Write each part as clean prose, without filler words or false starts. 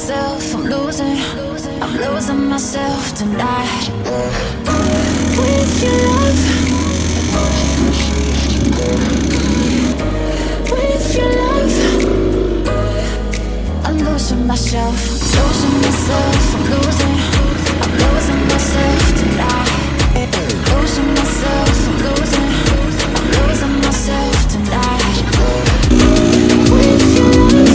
myself, I'm losing myself tonight. With your love, with your love, I'm losing myself, losing myself, I'm losing myself tonight. Losing myself, I'm losing myself tonight. With your love.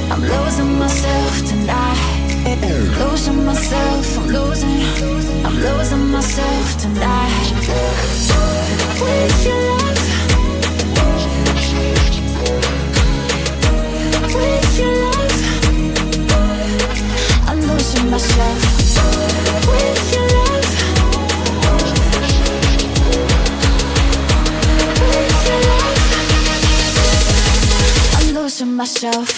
I'm losing myself tonight. Losing myself, I'm losing myself tonight. With your love, with your love, I'm losing myself. With your love, with your love, I'm losing myself.